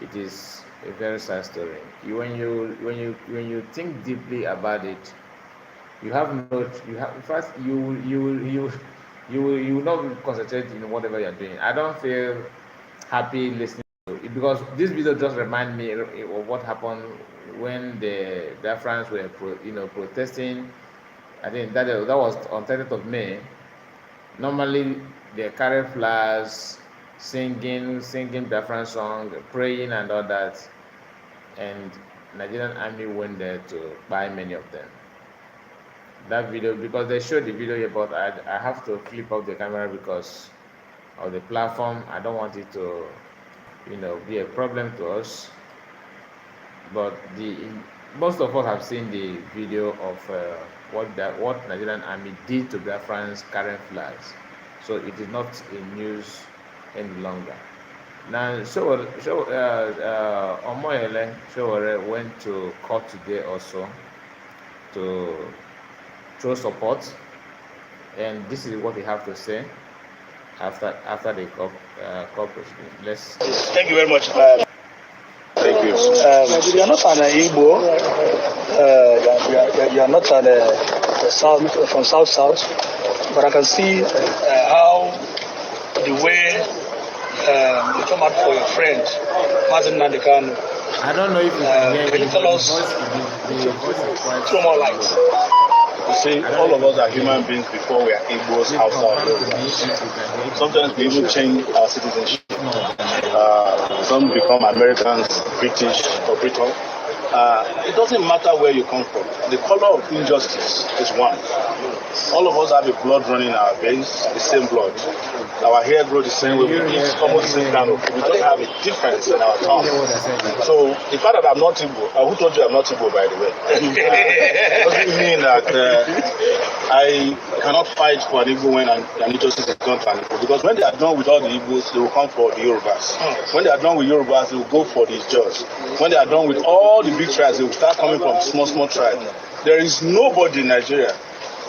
It is a very sad story. When you think deeply about it, first you will not concentrate in whatever you're doing. I don't feel happy listening to it, because this video just reminds me of what happened when the Biafrans were protesting. I think that was on 30th of May. Normally they carry flags, singing Biafran song, praying and all that, and Nigerian army went there to buy many of them. That video, because they showed the video here, but I have to flip off the camera because of the platform. I don't want it to be a problem to us. But most of us have seen the video of what Nigerian army did to Biafrans carrying flags. So it is not a news any longer. Now, Omoyele Sowore went to court today also to show support, and this is what he have to say after the court proceeding. Thank you very much. Thank you. You are not an Igbo. You are not from South, but I can see how the way you come out for your friend, Mazen Nandekano. I don't know if you can hear. Can you tell us? Throw more light. You see, all of us are human beings before we are Igbos, Hausa. Sometimes we even change our citizenship. Some become Americans, British, or Briton. It doesn't matter where you come from. The color of injustice is one. All of us have a blood running in our veins, the same blood. Our hair grows the same way, we eat almost the same kind of food. We just have a difference in our tongue. So the fact that I'm not Igbo, who told you I'm not Igbo, by the way? Doesn't mean that I cannot fight for an Igbo when an injustice is done to an Igbo. Because when they are done with all the Igbos, they will come for the Yorubas. When they are done with Yorubas, they will go for the Jaws. When they are done with all the big tribes, they will start coming from small tribes. There is nobody in Nigeria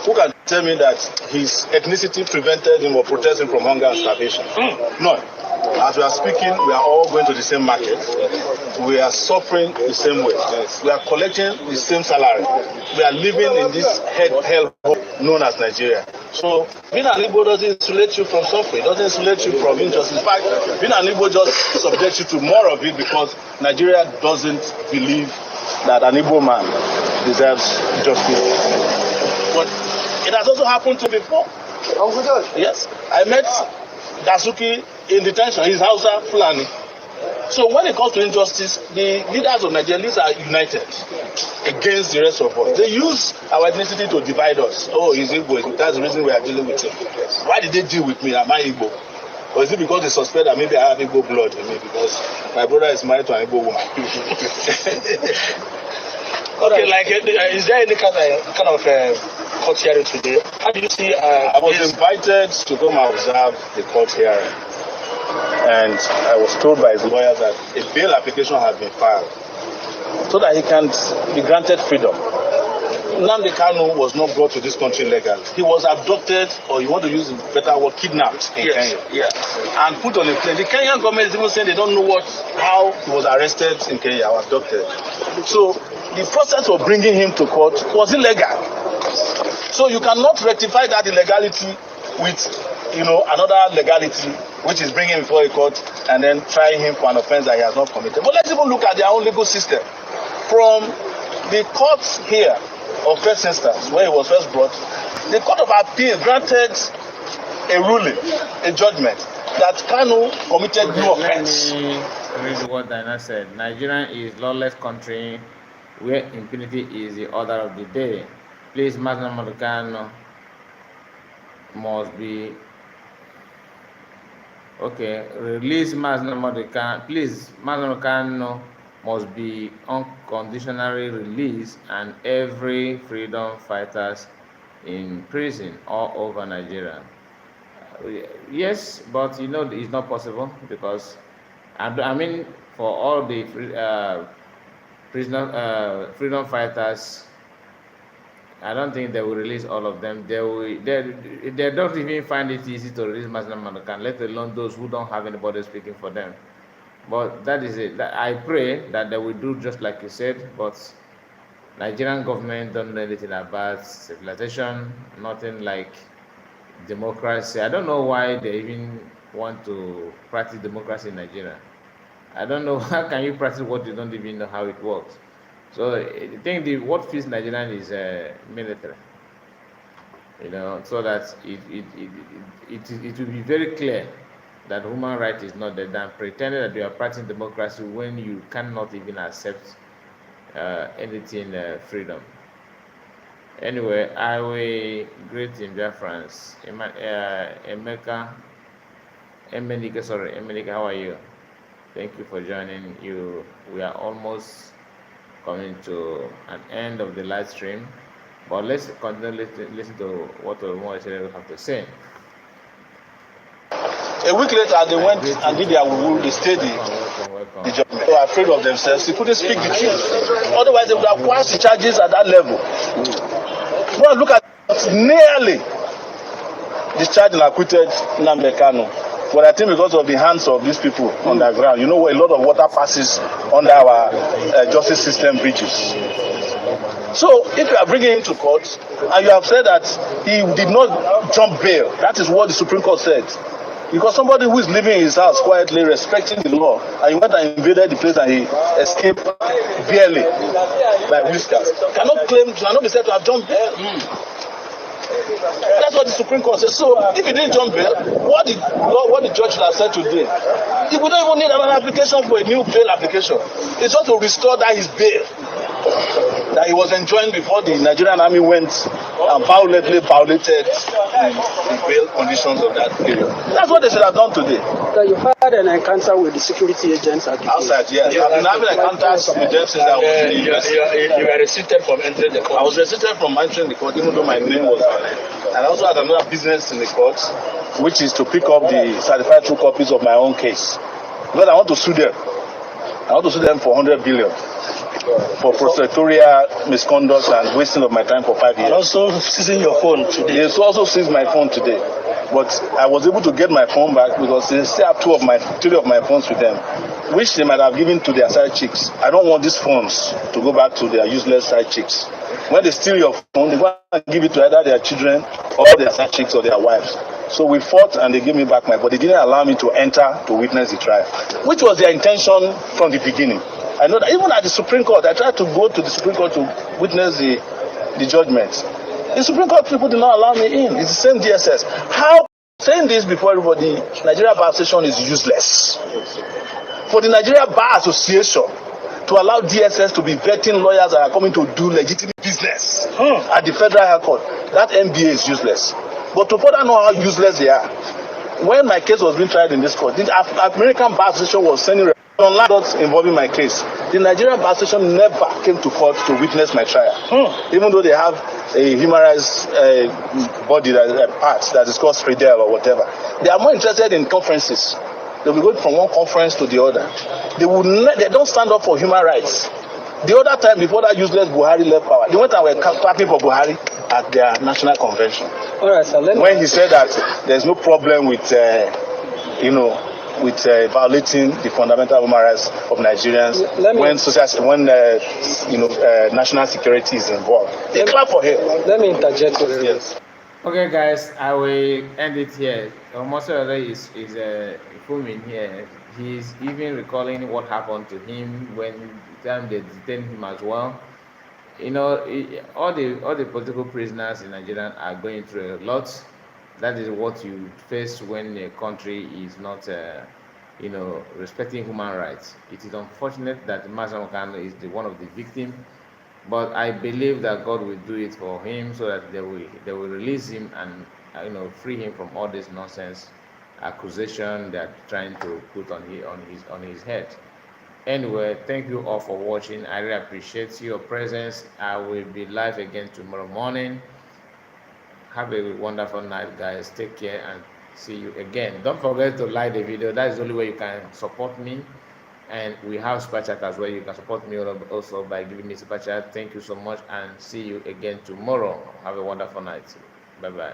who can tell me that his ethnicity prevented him or protected him from hunger and starvation? None. As we are speaking, we are all going to the same market. We are suffering the same way. We are collecting the same salary. We are living in this hell known as Nigeria. So being an Igbo doesn't insulate you from suffering, doesn't insulate you from injustice. In fact, being an Igbo just subjects you to more of it because Nigeria doesn't believe that an Igbo man deserves justice. But it has also happened to me before. Yes, I met Dasuki in detention. He's Hausa Fulani. So when it comes to injustice, the leaders of Nigeria are united against the rest of us. They use our ethnicity to divide us. Oh, he's Igbo. That's the reason we are dealing with him. Why did they deal with me? Am I Igbo? Or is it because they suspect that maybe I have Igbo blood in me because my brother is married to an Igbo woman? Okay, like, is there any kind of court hearing today? How do you see? I was invited to come and observe the court hearing, and I was told by his lawyer that a bail application has been filed so that he can be granted freedom. Nnamdi Kanu was not brought to this country legally. He was abducted, or you want to use a better word, kidnapped in Kenya. Yeah. And put on a plane. The Kenyan government is even saying they don't know how he was arrested in Kenya or abducted. So the process of bringing him to court was illegal. So you cannot rectify that illegality with, another legality, which is bringing him before a court and then trying him for an offense that he has not committed. But let's even look at their own legal system. From the courts here of first instance, where he was first brought, the Court of Appeal granted a ruling, a judgment, that Kanu committed no offense. Read what Diana said. Nigeria is a lawless country where impunity is the order of the day. Please, Mazda Kanu must be release Mazda Kanu. Please, Mazda Kanu must be unconditionally released, and every freedom fighters in prison all over Nigeria. Yes, but it's not possible because for all the freedom fighters, I don't think they will release all of them. They don't even find it easy to release Muslim American, let alone those who don't have anybody speaking for them. But that is it. I pray that they will do just like you said, but Nigerian government don't know anything about civilization, nothing like democracy. I don't know why they even want to practice democracy in Nigeria. I don't know how can you practice what you don't even know how it works. So I think what feeds Nigerian is military, so that it will be very clear that human right is not there than pretending that you are practicing democracy when you cannot even accept anything freedom. Anyway, I will greet in Biafrans. Emenike, how are you? Thank you for joining. We are almost coming to an end of the live stream, but let's continue listen to what Olumo have to say. A week later, they went and did their woo. They stayed the judgment. They were afraid of themselves. They couldn't speak the truth. Otherwise, they would have quashed the charges at that level. Well, look at nearly discharged and acquitted Nnamdi Kanu. But I think because of the hands of these people on the ground, a lot of water passes under our justice system bridges. So if you are bringing him to court and you have said that he did not jump bail, that is what the Supreme Court said. Because somebody who is living in his house quietly, respecting the law, and he went and invaded the place and he escaped barely by whiskers, cannot be said to have jumped bail. That's what the Supreme Court says. So if he didn't jump bail, what the judge should have said today, he would not even need another application for a new bail application. It's just to restore that his bail that he was enjoying before the Nigerian army went and violated the bail conditions of that period. That's what they should have done today. So you had an encounter with the security agents at the outside, yes. I've been having encounters with them since I was in the university. You were restricted from entering the court. I was restricted from entering the court, even though my name was on it. And I also had another business in the court, which is to pick up the certified true copies of my own case. Because I want to sue them. I want to sue them for 100 billion. for prosecutorial misconduct and wasting of my time for 5 years. And also seizing your phone today. They also seized my phone today. But I was able to get my phone back because they still have 3 of my phones with them, which they might have given to their side chicks. I don't want these phones to go back to their useless side chicks. When they steal your phone, they go and give it to either their children or their side chicks or their wives. So we fought and they gave me back my phone. They didn't allow me to enter to witness the trial, which was their intention from the beginning. I know that even at the Supreme Court, I tried to go to the Supreme Court to witness the judgment. The Supreme Court people did not allow me in. It's the same DSS. How, saying this before everybody, Nigeria Bar Association is useless. For the Nigeria Bar Association to allow DSS to be vetting lawyers that are coming to do legitimate business at the Federal High Court, that MBA is useless. But to further know how useless they are, when my case was being tried in this court, the American Bar Association was sending online dots involving my case. The Nigerian Bar Association never came to court to witness my trial, even though they have a human rights body, that is called Fidel or whatever. They are more interested in conferences. They'll be going from one conference to the other. They don't stand up for human rights. The other time, before that useless Buhari left power, they went and were clapping for Buhari at their national convention. All right, sir. When he said that there's no problem with, violating the fundamental human rights of Nigerians when national security is involved. They clap for him. Let me interject. Yes. Okay, guys, I will end it here. Almost is filming here. He's even recalling what happened to him when the time they detained him as well. You know, all the political prisoners in Nigeria are going through a lot. That is what you face when a country is not, respecting human rights. It is unfortunate that Mazen Kano is one of the victims, but I believe that God will do it for him so that they will release him and free him from all this nonsense accusation they're trying to put on his head. Anyway, thank you all for watching. I really appreciate your presence. I will be live again tomorrow morning. Have a wonderful night, guys. Take care and see you again. Don't forget to like the video. That is the only way you can support me. And we have super chat as well. You can support me also by giving me super chat. Thank you so much and see you again tomorrow. Have a wonderful night. Bye bye.